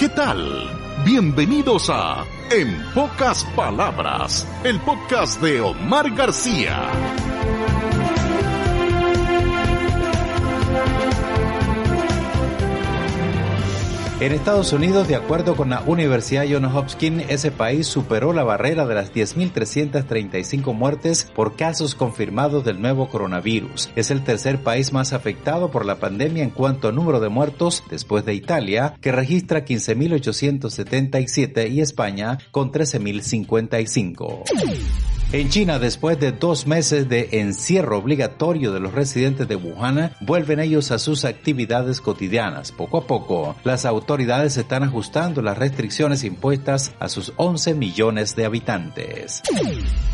¿Qué tal? Bienvenidos a En Pocas Palabras, el podcast de Omar García. En Estados Unidos, de acuerdo con la Universidad Johns Hopkins, ese país superó la barrera de las 10.335 muertes por casos confirmados del nuevo coronavirus. Es el tercer país más afectado por la pandemia en cuanto a número de muertos, después de Italia, que registra 15.877, y España, con 13.055. En China, después de 2 meses de encierro obligatorio de los residentes de Wuhan, vuelven ellos a sus actividades cotidianas. Poco a poco, las autoridades están ajustando las restricciones impuestas a sus 11 millones de habitantes.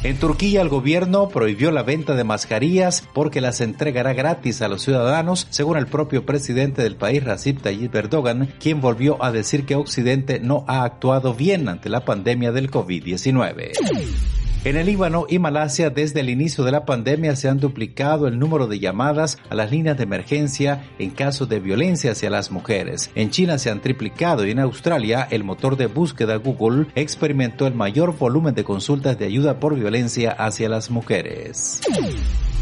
En Turquía, el gobierno prohibió la venta de mascarillas porque las entregará gratis a los ciudadanos, según el propio presidente del país, Recep Tayyip Erdogan, quien volvió a decir que Occidente no ha actuado bien ante la pandemia del COVID-19. En el Líbano y Malasia, desde el inicio de la pandemia, se han duplicado el número de llamadas a las líneas de emergencia en casos de violencia hacia las mujeres. En China se han triplicado y en Australia, el motor de búsqueda Google experimentó el mayor volumen de consultas de ayuda por violencia hacia las mujeres.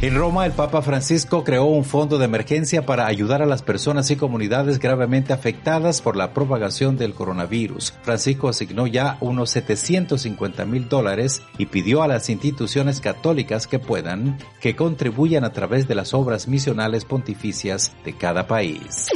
En Roma, el Papa Francisco creó un fondo de emergencia para ayudar a las personas y comunidades gravemente afectadas por la propagación del coronavirus. Francisco asignó ya unos $750,000 y pidió a las instituciones católicas que puedan, que contribuyan a través de las obras misionales pontificias de cada país.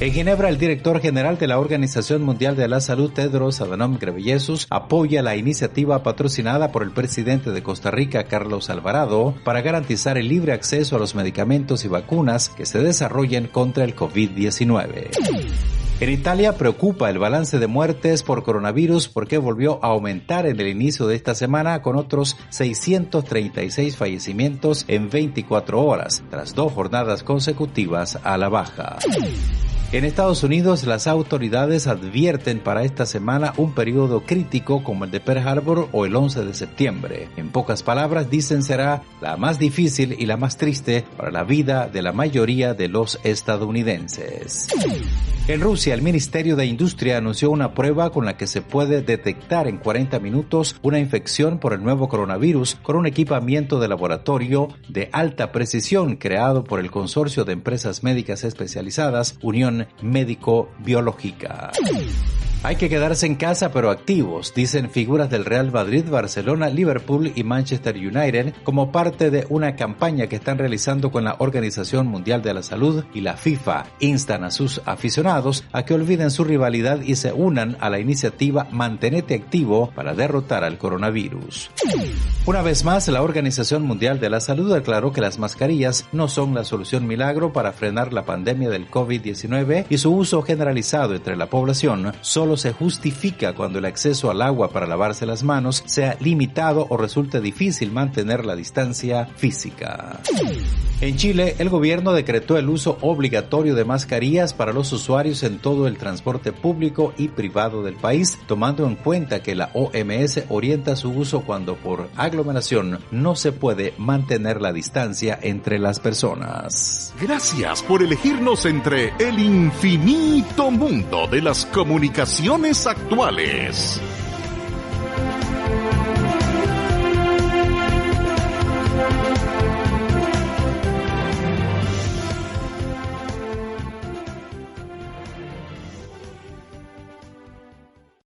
En Ginebra, el director general de la Organización Mundial de la Salud, Tedros Adhanom Ghebreyesus, apoya la iniciativa patrocinada por el presidente de Costa Rica, Carlos Alvarado, para garantizar el libre acceso a los medicamentos y vacunas que se desarrollen contra el COVID-19. En Italia preocupa el balance de muertes por coronavirus porque volvió a aumentar en el inicio de esta semana con otros 636 fallecimientos en 24 horas, tras 2 jornadas consecutivas a la baja. En Estados Unidos, las autoridades advierten para esta semana un periodo crítico como el de Pearl Harbor o el 11 de septiembre. En pocas palabras, dicen será la más difícil y la más triste para la vida de la mayoría de los estadounidenses. En Rusia, el Ministerio de Industria anunció una prueba con la que se puede detectar en 40 minutos una infección por el nuevo coronavirus con un equipamiento de laboratorio de alta precisión creado por el Consorcio de Empresas Médicas Especializadas, Unión Médico-Biológica. Hay que quedarse en casa pero activos, dicen figuras del Real Madrid, Barcelona, Liverpool y Manchester United como parte de una campaña que están realizando con la Organización Mundial de la Salud y la FIFA. Instan a sus aficionados a que olviden su rivalidad y se unan a la iniciativa Mantenete Activo para derrotar al coronavirus. Una vez más, la Organización Mundial de la Salud aclaró que las mascarillas no son la solución milagro para frenar la pandemia del COVID-19 y su uso generalizado entre la población solo se justifica cuando el acceso al agua para lavarse las manos sea limitado o resulte difícil mantener la distancia física. En Chile, el gobierno decretó el uso obligatorio de mascarillas para los usuarios en todo el transporte público y privado del país, tomando en cuenta que la OMS orienta su uso cuando por aglomeración no se puede mantener la distancia entre las personas. Gracias por elegirnos entre el infinito mundo de las comunicaciones actuales.